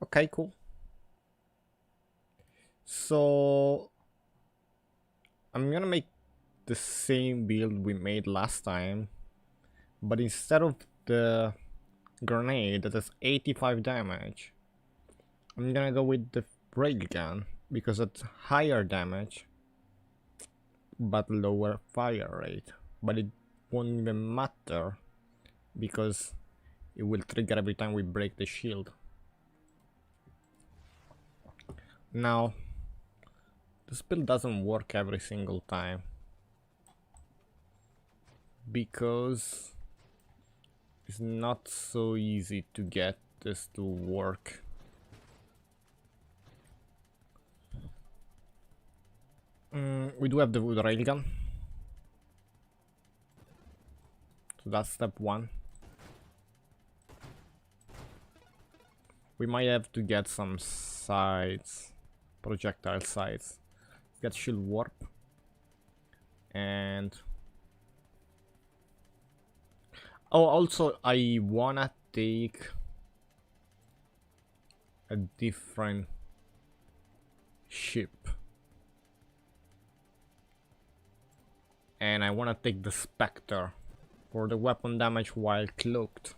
Okay, cool. So I'm gonna make the same build we made last time, but instead of the grenade that does 85 damage, I'm gonna go with the railgun because it's higher damage but lower fire rate. But it won't even matter because it will trigger every time we break the shield. Now, this build doesn't work every single time because it's not so easy to get this to work. We do have the wood railgun, so that's step one. We might have to get some sides, projectile sides. Get shield warp, and oh, also I wanna take a different ship, and I wanna take the Spectre for the weapon damage while cloaked.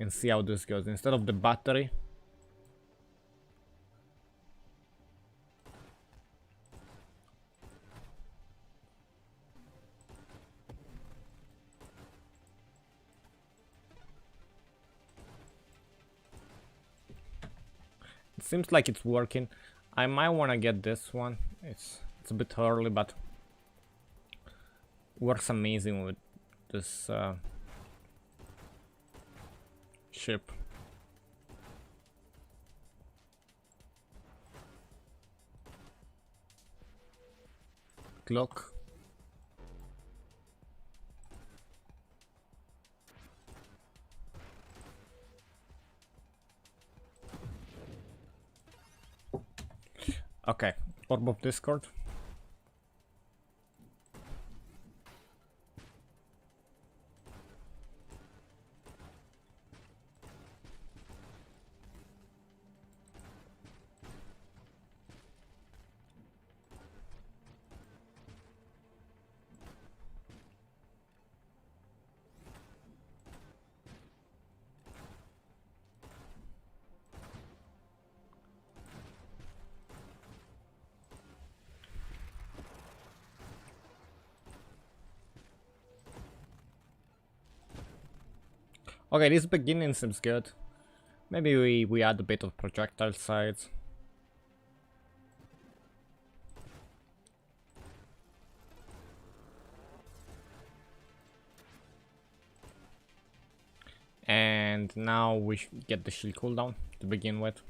And see how this goes. Instead of the battery, it seems like it's working. I might want to get this one. It's a bit early, but works amazing with this ship. Clock. Okay, Orb of Discord. Okay, this beginning seems good. Maybe we add a bit of projectile sides. And now we should get the shield cooldown to begin with.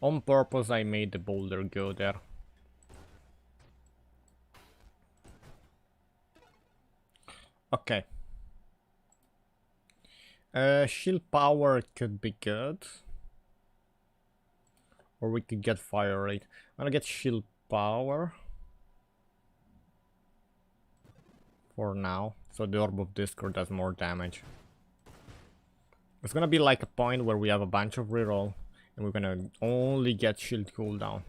On purpose, I made the boulder go there. Okay. Shield power could be good. Or we could get fire rate. I'm gonna get shield power. For now. So the Orb of Discord does more damage. It's gonna be like a point where we have a bunch of reroll. And we're gonna only get shield cooldown.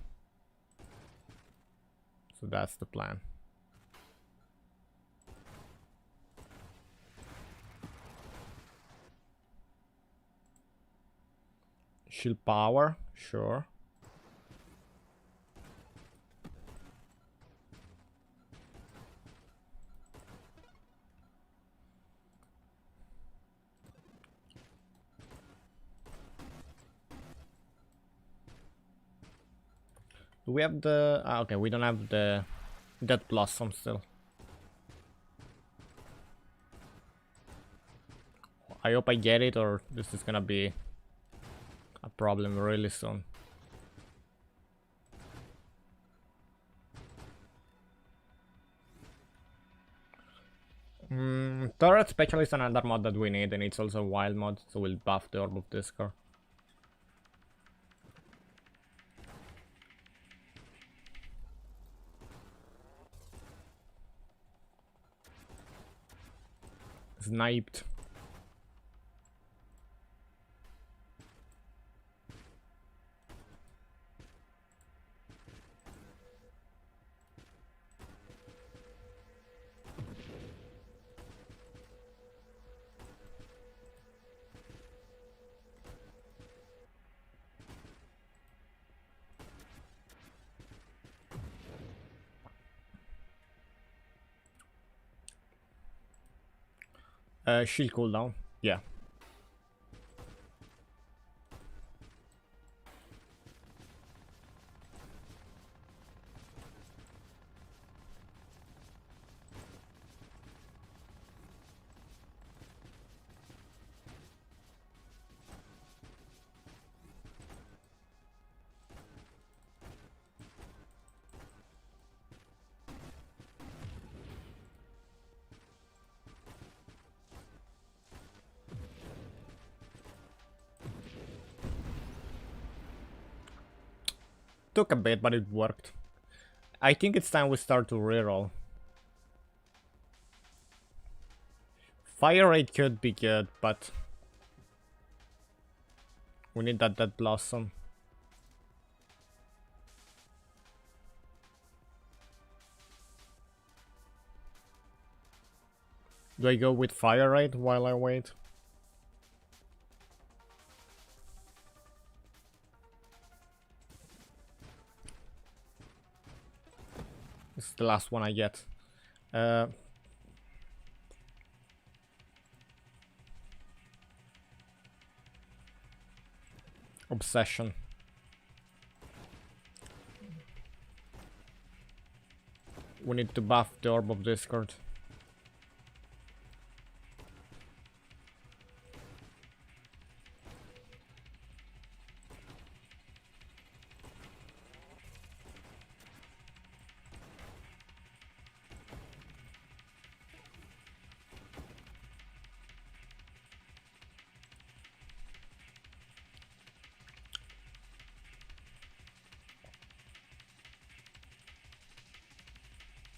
So that's the plan. Shield power, sure. Do we have the... okay, we don't have the Dead Blossom still. I hope I get it, or this is gonna be a problem really soon. Turret Specialist is another mod that we need, and it's also a wild mod, so we'll buff the Orb of Discord. Sniped. Shield cooldown. Yeah. Took a bit, but it worked. I think it's time we start to reroll. Fire rate could be good, but we need that blossom. Do I go with fire rate while I wait? This is the last one I get. Obsession. We need to buff the Orb of Discord.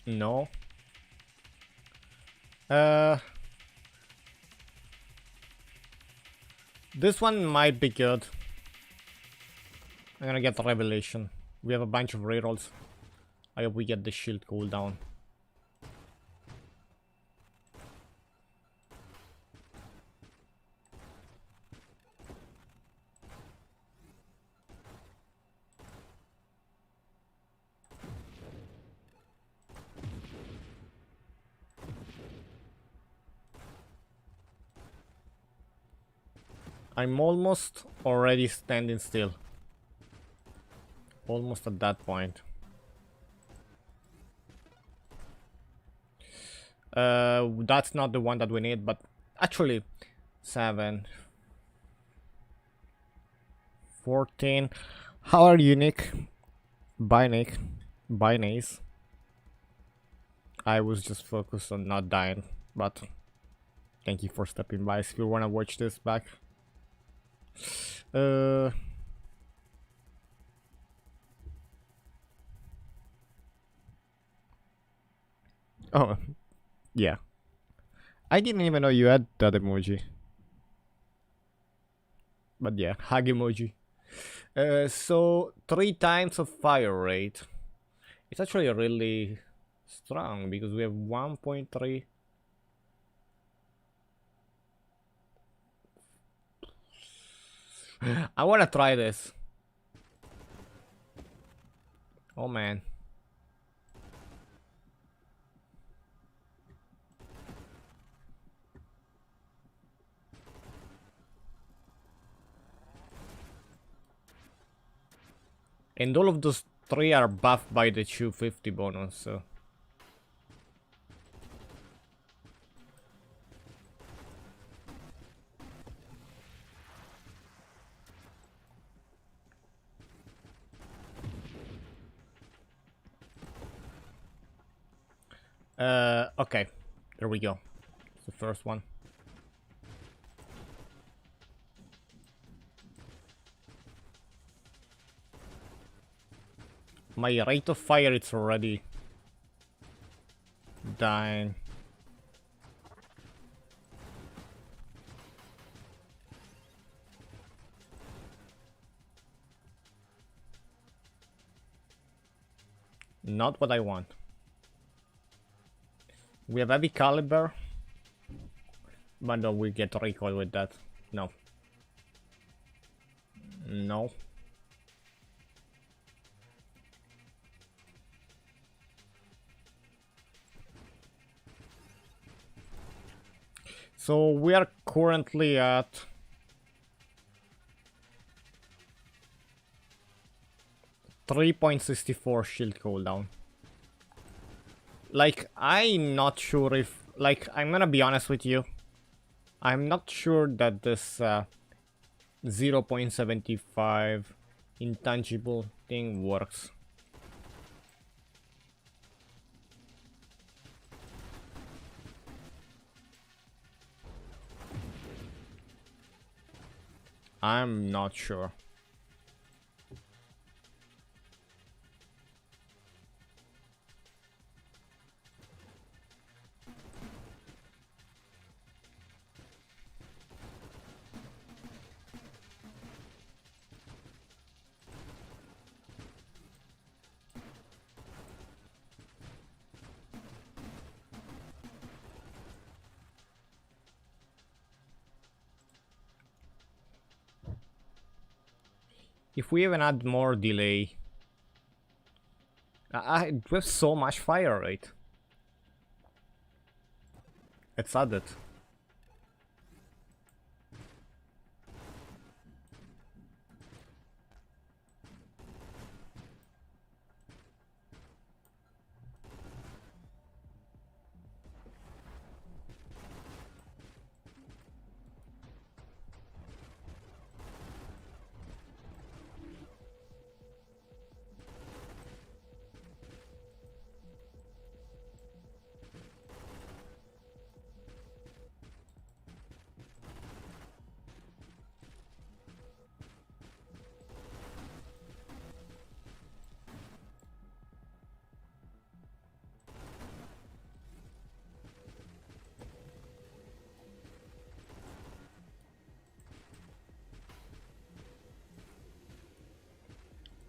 No. This one might be good. I'm gonna get the Revelation. We have a bunch of rerolls. I hope we get the shield cooldown. I'm almost already standing still. Almost at that point. That's not the one that we need, but actually 7 14. How are you, Nick? Bye, Nick. Bye, Nace. I was just focused on not dying, but thank you for stepping by. If you wanna watch this back. Oh, yeah. I didn't even know you had that emoji. But yeah, hug emoji. So 3 times of fire rate. It's actually really strong because we have 1.3. I wanna try this. Oh man. And all of those 3 are buffed by the 250 bonus, so. Okay. There we go. It's the first one. My rate of fire is already dying. Not what I want. We have heavy caliber, but no, we get recoil with that. No. No. So we are currently at 3.64 shield cooldown. Like, I'm not sure if... Like, I'm gonna be honest with you. I'm not sure that this 0.75 intangible thing works. I'm not sure. If we even add more delay... we have so much fire rate. It's added.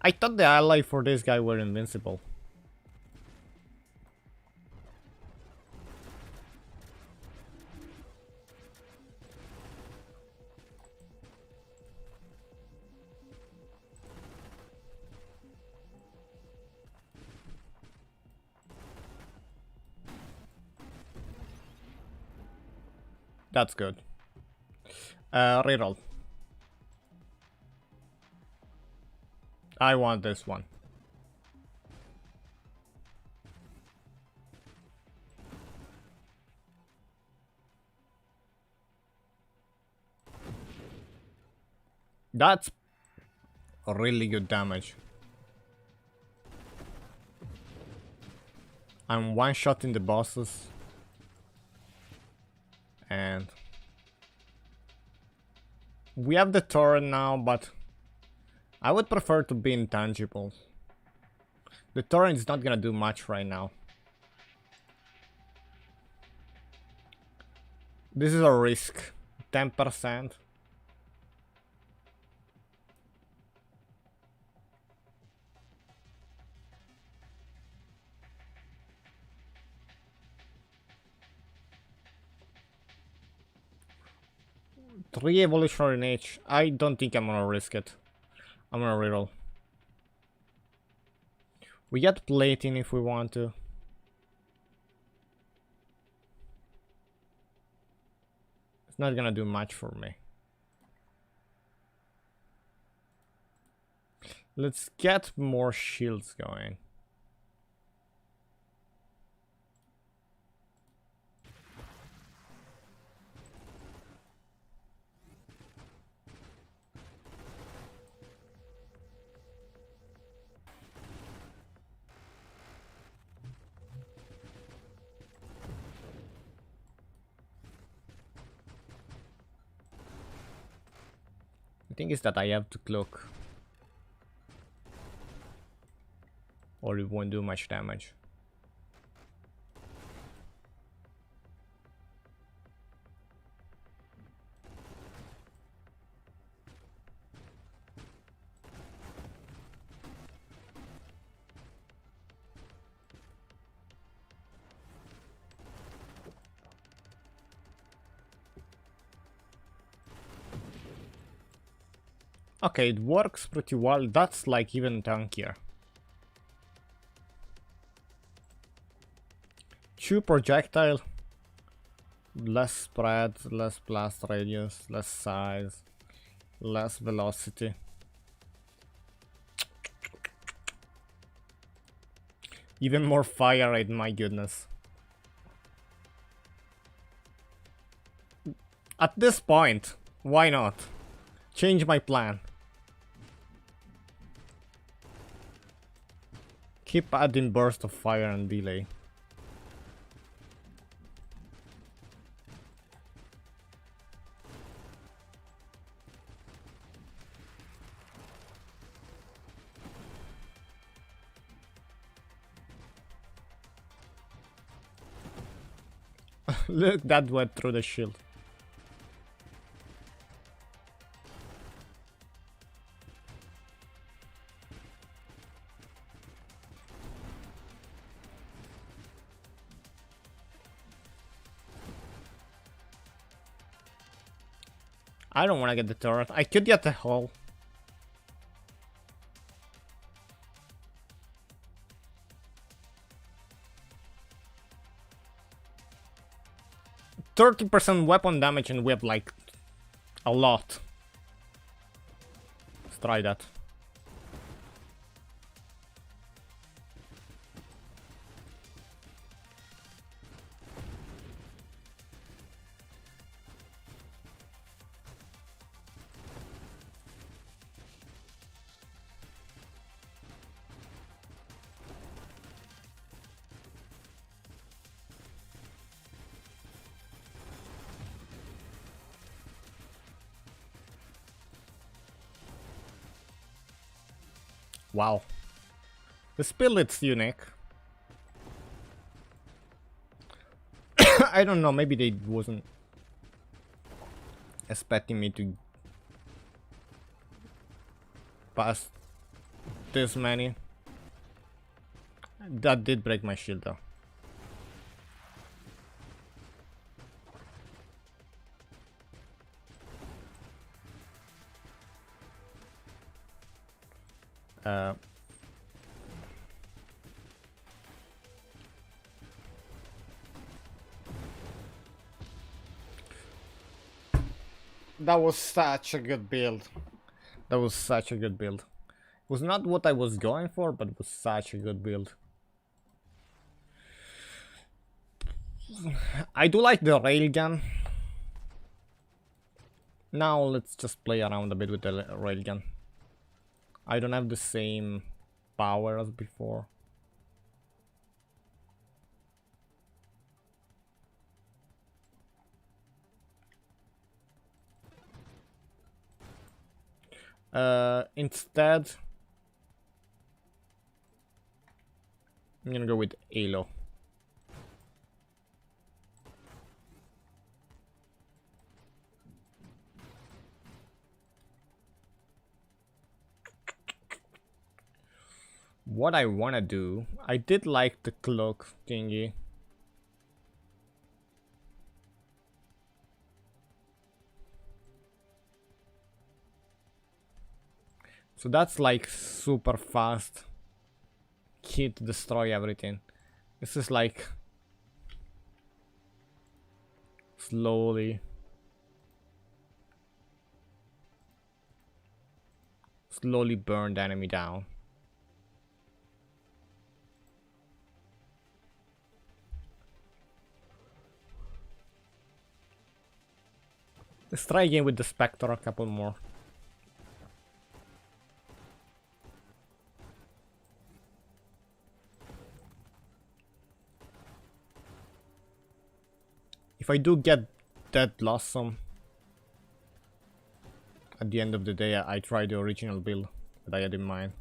I thought the ally for this guy were invincible. That's good. Reroll. I want this one. That's really good damage. I'm one-shotting the bosses. And... we have the turret now, but... I would prefer to be intangible. The torrent is not gonna do much right now. This is a risk. 10%. Three evolutionary in each. I don't think I'm gonna risk it. I'm gonna reroll. We get plating if we want to. It's not gonna do much for me. Let's get more shields going. The thing is that I have to cloak, or it won't do much damage. Okay, it works pretty well. That's like even tankier. 2 projectile, less spread, less blast radius, less size, less velocity. Even more fire rate, my goodness. At this point, why not? Change my plan. Keep adding burst of fire and delay. Look, that went through the shield. I don't want to get the turret. I could get the hull. %30 weapon damage and we have like a lot. Let's try that. Wow. The spill, it's unique. I don't know, maybe they wasn't expecting me to pass this many. That did break my shield though. That was such a good build. That was such a good build. It was not what I was going for, but it was such a good build. I do like the railgun. Now let's just play around a bit with the railgun. I don't have the same power as before. Instead, I'm gonna go with Halo. What I wanna do, I did like the cloak thingy. So that's like super fast key to destroy everything. This is like slowly burn the enemy down. Let's try again with the Spectre a couple more. If I do get that Blossom, at the end of the day, I tried the original build that I had in mind.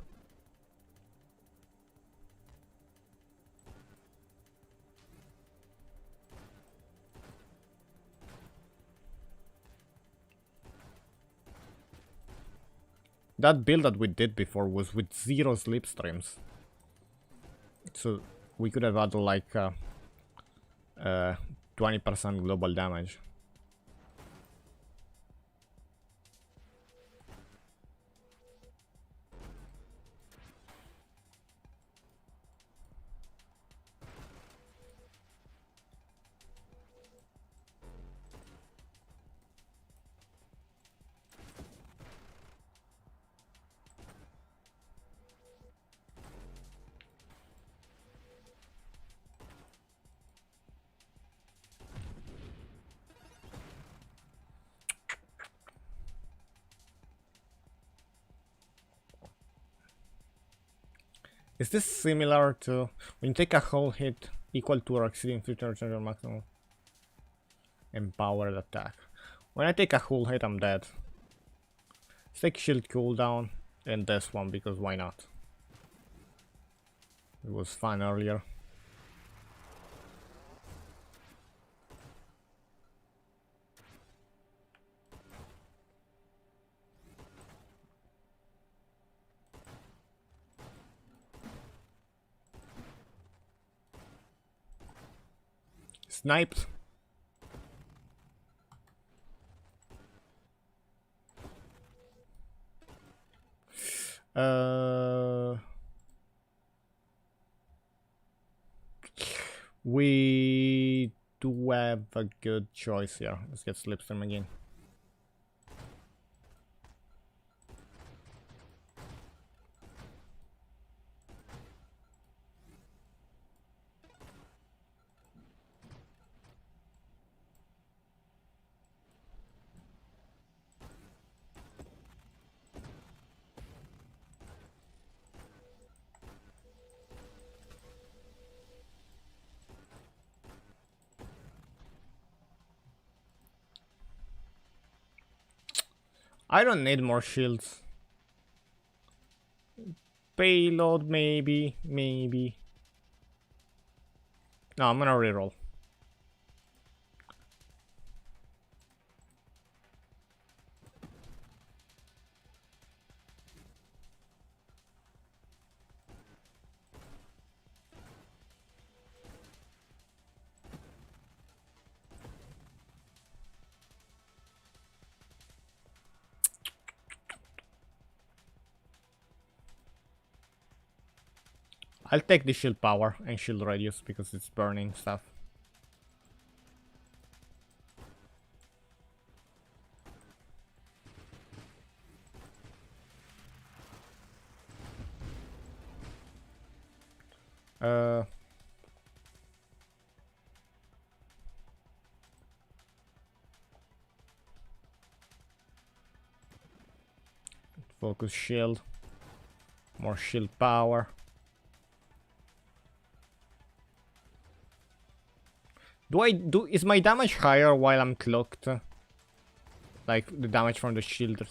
That build that we did before was with 0 slipstreams. So we could have had like 20% global damage. Is this similar to when you take a whole hit equal to or exceeding 50% of your maximum empowered attack? When I take a whole hit, I'm dead. Let's take shield cooldown and this one because why not? It was fun earlier. Sniped. We do have a good choice here. Let's get Slipstream again. I don't need more shields. Payload, maybe. No, I'm gonna reroll. I'll take the shield power and shield radius because it's burning stuff. Focus shield. More shield power. Is my damage higher while I'm cloaked? Like the damage from the shield?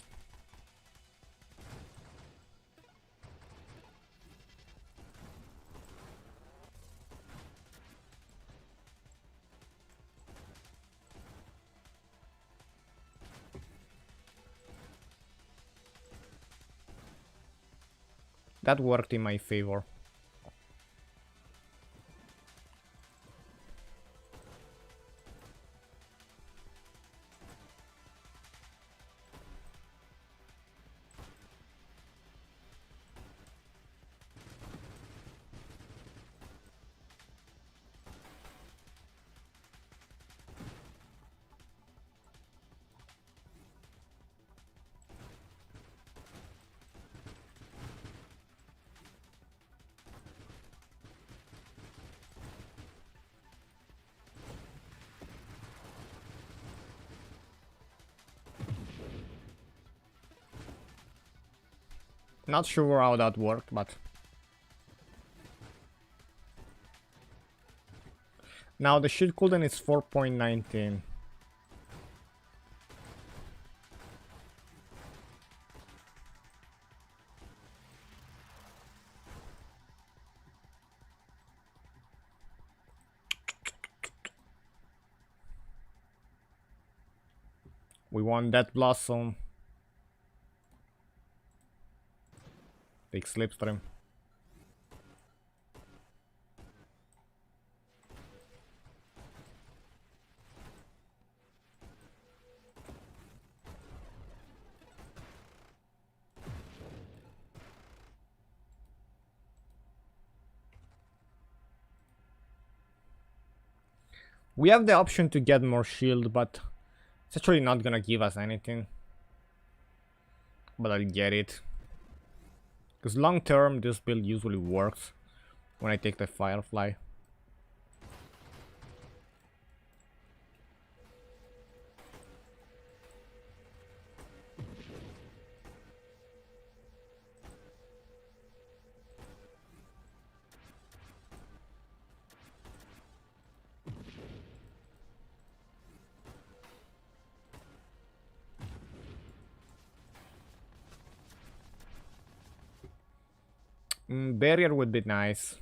That worked in my favor. Not sure how that worked, but... Now the shield cooldown is 4.19. We want that blossom. Take slipstream. We have the option to get more shield, but it's actually not gonna give us anything. But I'll get it. Because long term, this build usually works when I take the Firefly. Barrier would be nice.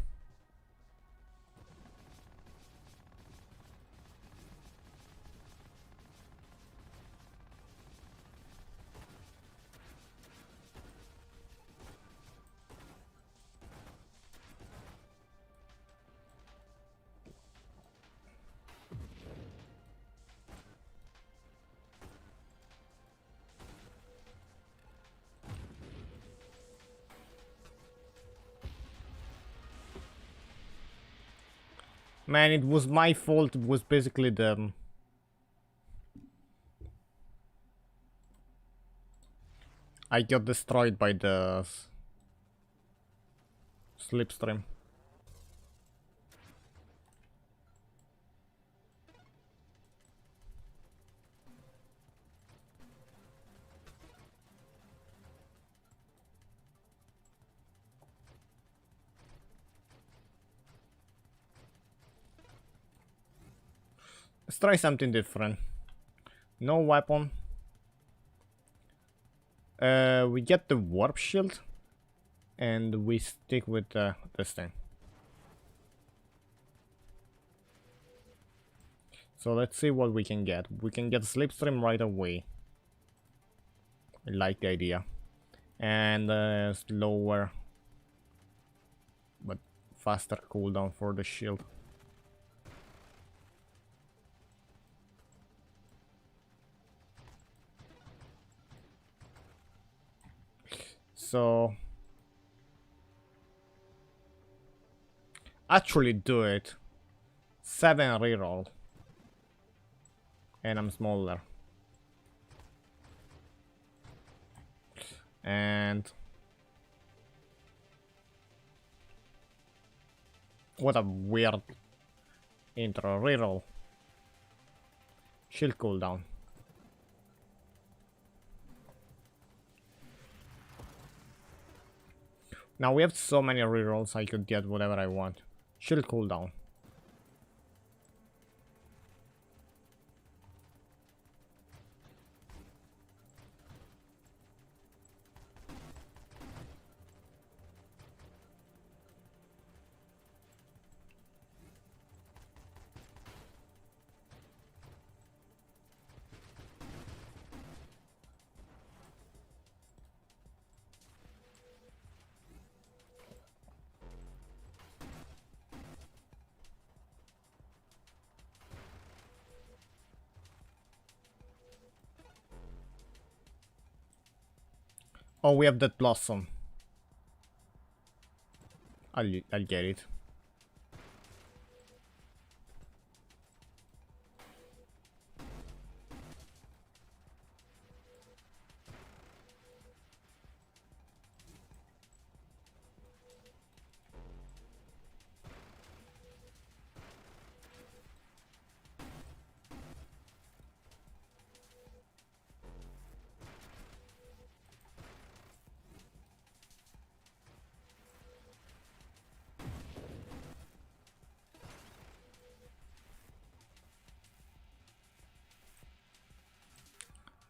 Man, it was my fault. It was basically the... I got destroyed by the slipstream. Let's try something different. No weapon. We get the warp shield, and we stick with this thing. So let's see what we can get. We can get slipstream right away. I like the idea. And slower but faster cooldown for the shield. So actually do it. 7 reroll. And I'm smaller. And what a weird intro. Reroll. Shield cooldown. Now we have so many rerolls, I could get whatever I want. Shield cooldown. Oh, we have that blossom. I'll get it.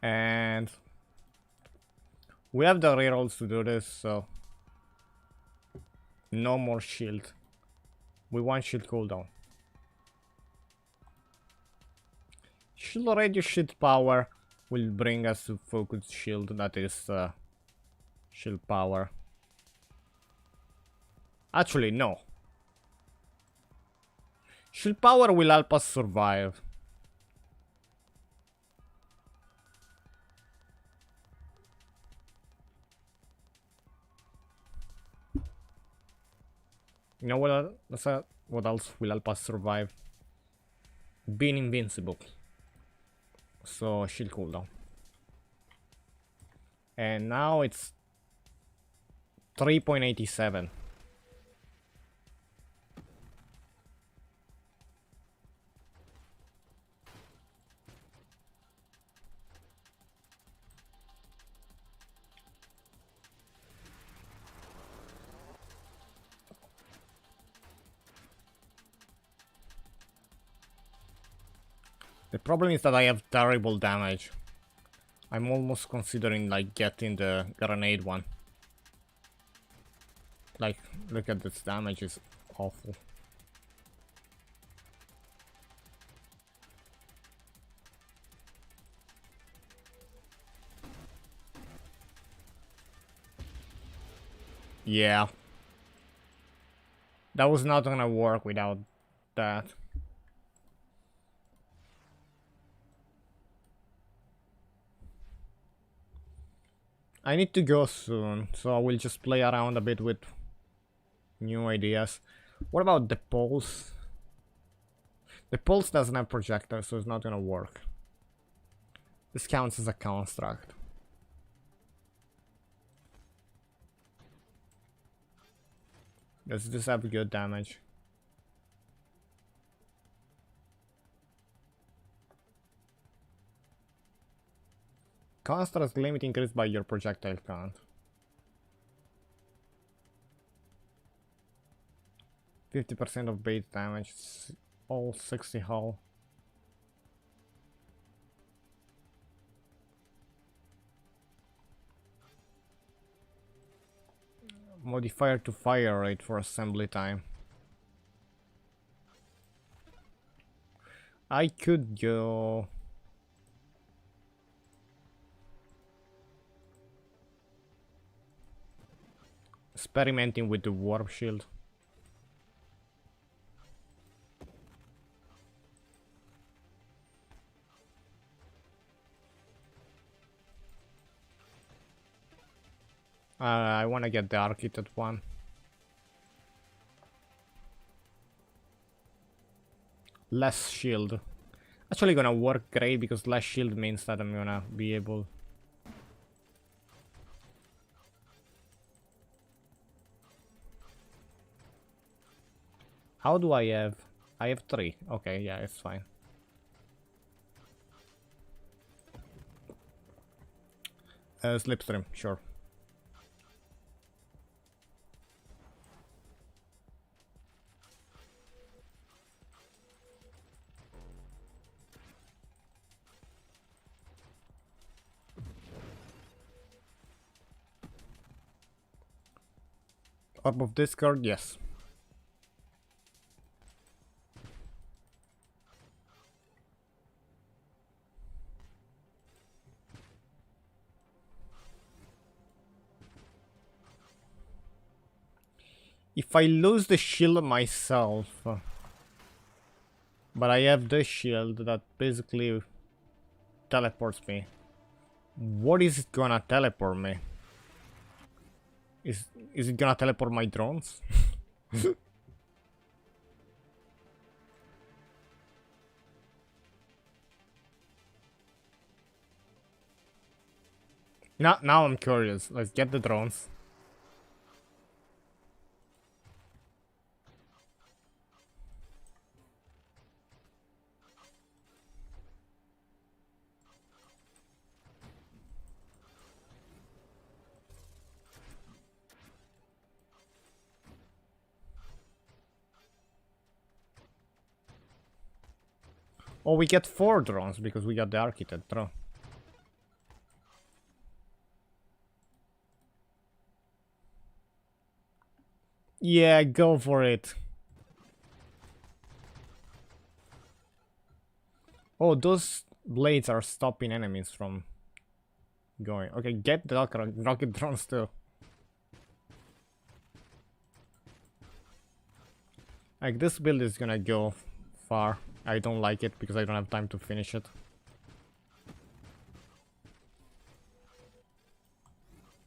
And we have the rerolls to do this, so no more shield. We want shield cooldown. Shield radius, shield power. will bring us to focus shield, that is shield power. Actually, no. Shield power will help us survive. You know what else will help us survive? Being invincible. So shield cooldown. And now it's 3.87. The problem is that I have terrible damage. I'm almost considering like getting the grenade one. Like, look at this damage, is awful. Yeah. That was not gonna work without that. I need to go soon, so I will just play around a bit with new ideas. What about the pulse? The pulse doesn't have projector, so it's not gonna work. This counts as a construct. Does this have good damage? Construct limit increased by your projectile count. 50% of base damage, all 60 hull. Modifier to fire rate for assembly time. I could go... experimenting with the warp shield. I want to get the architect one. Less shield. Actually gonna work great because less shield means that I'm gonna be able... How do I have? I have 3. Okay, yeah, it's fine. Slipstream, sure. Orb of Discord, yes. If I lose the shield myself, but I have this shield that basically teleports me, what is it gonna teleport me? Is it gonna teleport my drones? Now I'm curious. Let's get the drones. Oh, we get 4 drones because we got the architect drone. Yeah, go for it. Oh, those blades are stopping enemies from going. Okay, get the rocket drones too. Like, this build is gonna go far. I don't like it because I don't have time to finish it.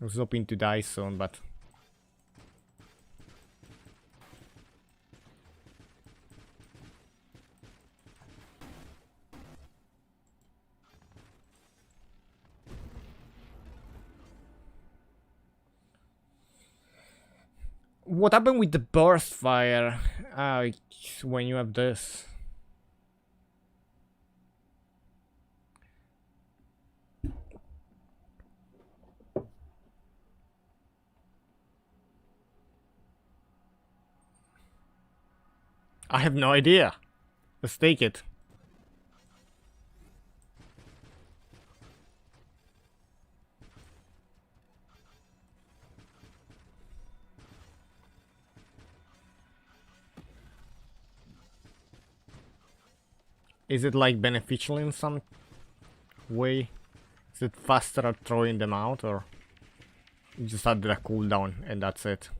I was hoping to die soon, but... What happened with the burst fire when you have this? I have no idea. Let's take it. Is it like beneficial in some way? Is it faster at throwing them out, or you just added a cooldown and that's it?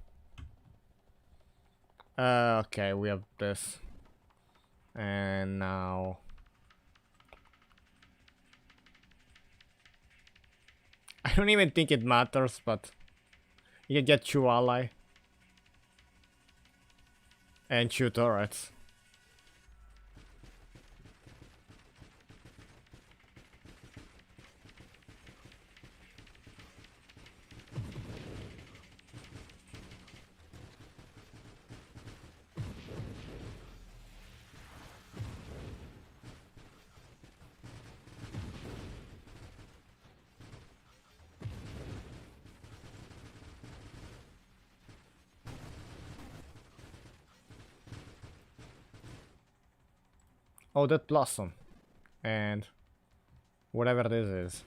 Okay, we have this. And now... I don't even think it matters, but... You can get 2 ally. And 2 turrets. Oh, that blossom. And whatever this is.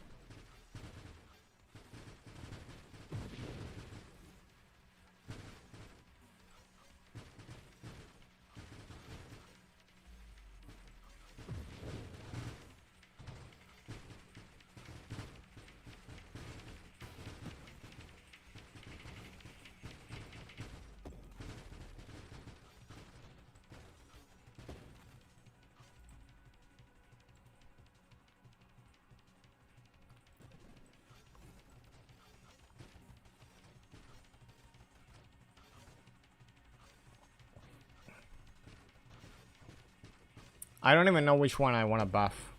I don't even know which one I want to buff.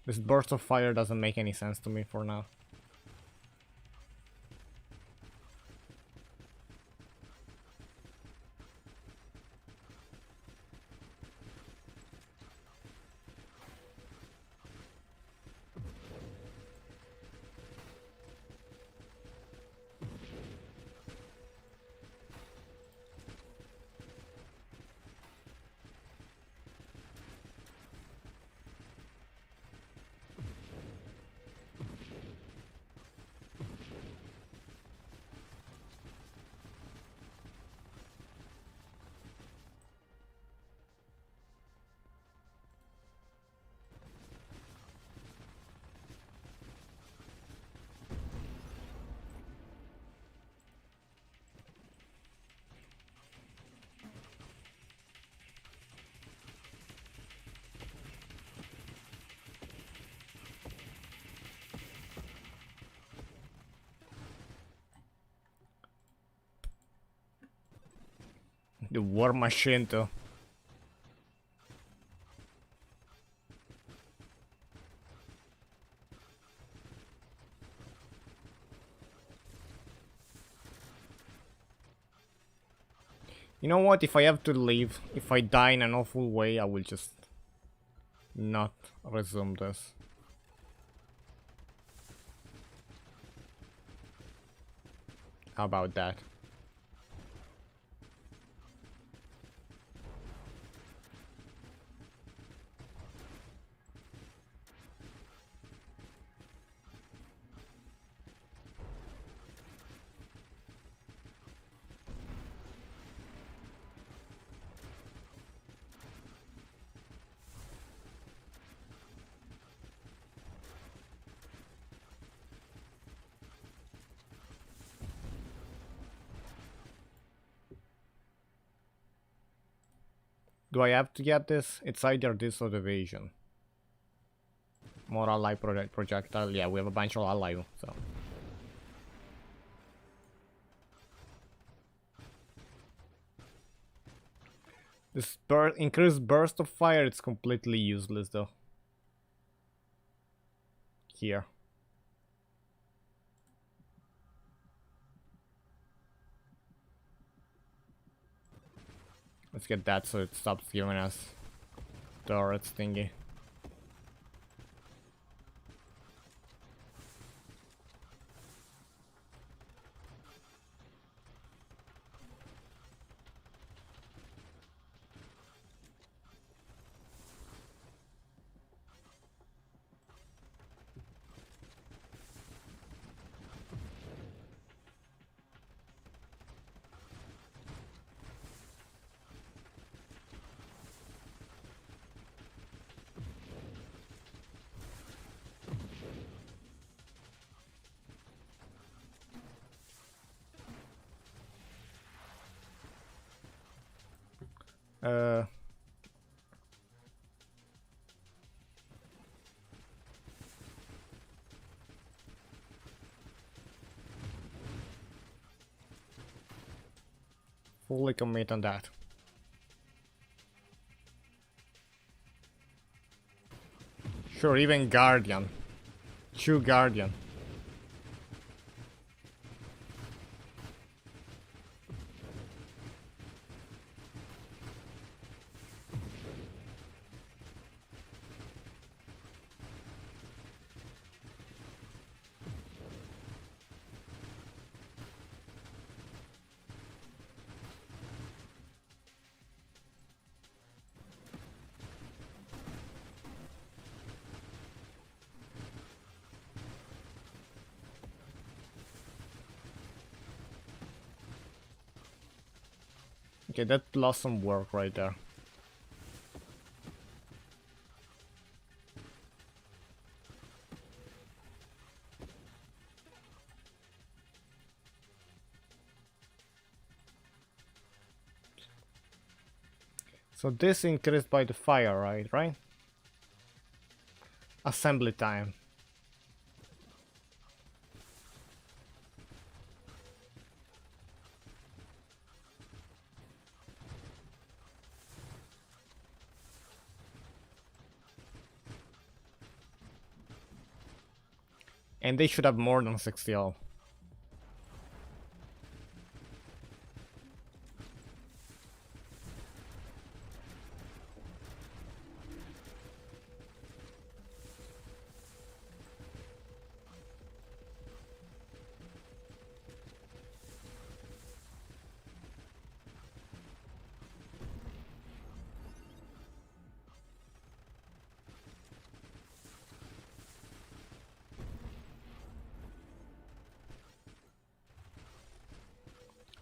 This burst of fire doesn't make any sense to me for now. The war machine too. You know what, if I have to leave, if I die in an awful way, I will just not resume this. How about that? Do I have to get this? It's either this or the evasion. More ally projectile. Yeah, we have a bunch of ally, so. This increased burst of fire, it's completely useless though. Here. Let's get that so it stops giving us turrets thingy. Fully commit on that. Sure, even Guardian. True Guardian. Okay, that lost some work right there. So this increased by the fire, right? Assembly time. And they should have more than 60 all.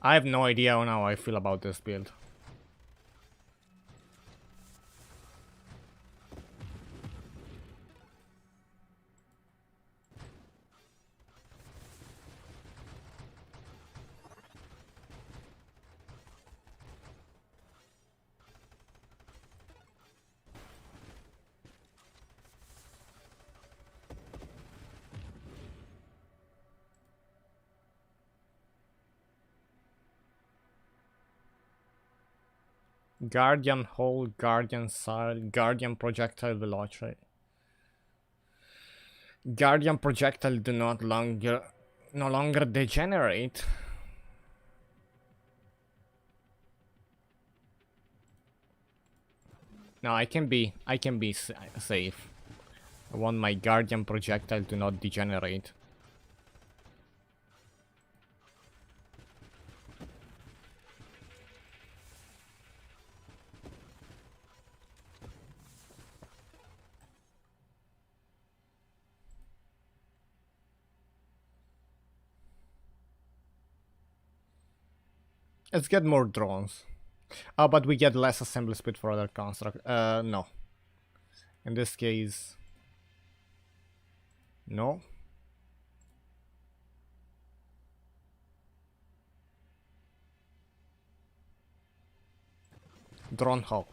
I have no idea on how I feel about this build. Guardian hole, Guardian side, Guardian projectile velocity. Guardian projectile do no longer degenerate. No, I can be safe. I want my Guardian projectile to not degenerate. Let's get more drones. Oh, but we get less assembly speed for other construct. No. In this case, no. Drone hub.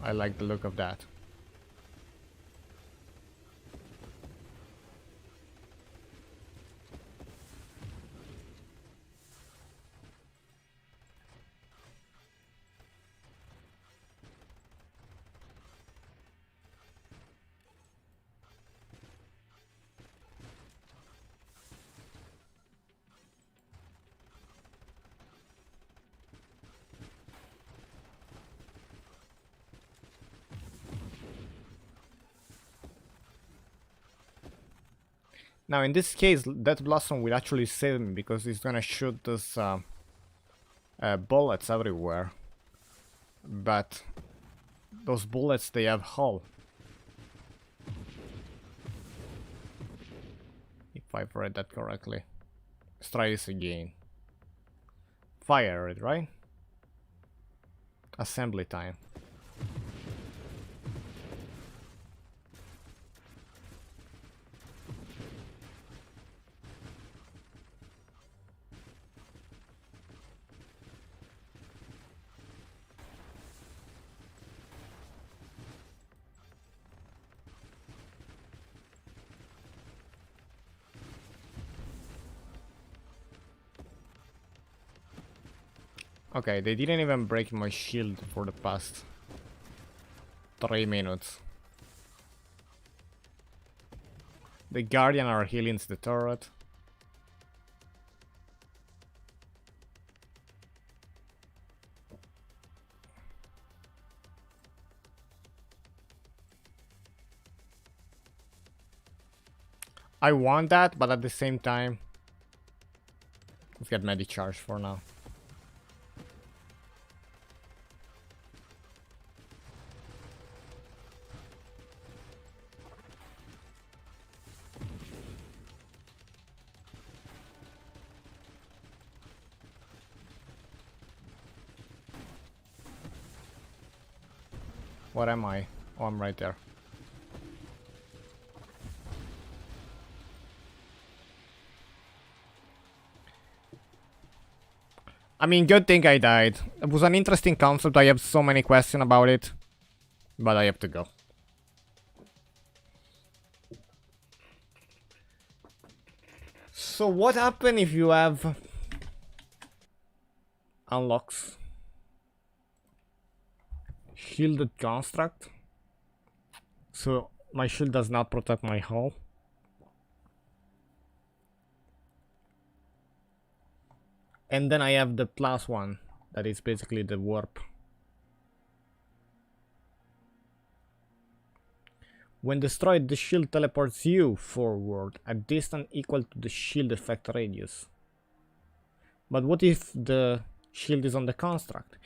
I like the look of that. Now in this case, that Blossom will actually save me because he's gonna shoot those bullets everywhere. But those bullets, they have hull. If I've read that correctly. Let's try this again. Fire it, right? Assembly time. Okay, they didn't even break my shield for the past 3 minutes. The Guardian are healing the turret. I want that, but at the same time, let's get Medicharge for now. What am I? Oh, I'm right there. I mean, good thing I died. It was an interesting concept. I have so many questions about it. But I have to go. So what happens if you have unlocks shielded construct? So my shield does not protect my hull. And then I have the plus one, that is basically the warp. When destroyed, the shield teleports you forward a distance equal to the shield effect radius. But what if the shield is on the construct?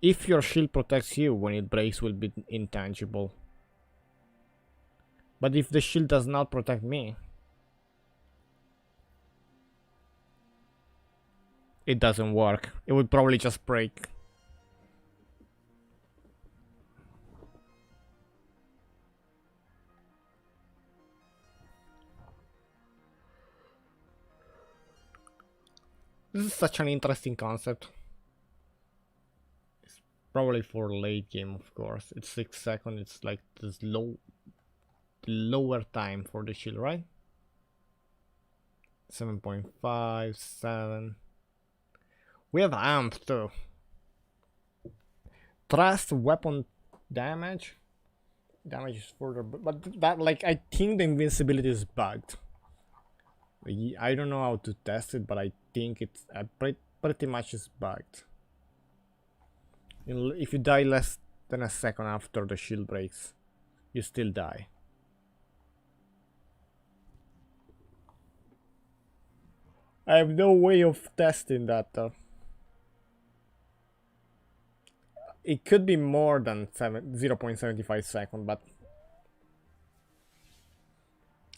If your shield protects you, when it breaks will be intangible. But if the shield does not protect me, it doesn't work. It would probably just break. This is such an interesting concept. It's probably for late game, of course. It's 6 seconds. It's like this lower time for the shield, right? 7.5, 7. We have amp too. Trust weapon damage. Damage is further, but that, like, I think the invincibility is bugged. I don't know how to test it, but I think it's pretty much is bugged. If you die less than a second after the shield breaks, you still die. I have no way of testing that though. It could be more than 0.75 seconds, but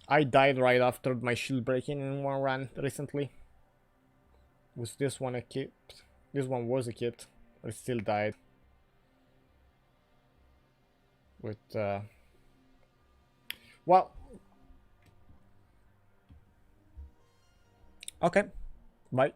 I died right after my shield breaking in one run recently. Was this one equipped? This one was equipped. I still died. With well, okay, bye.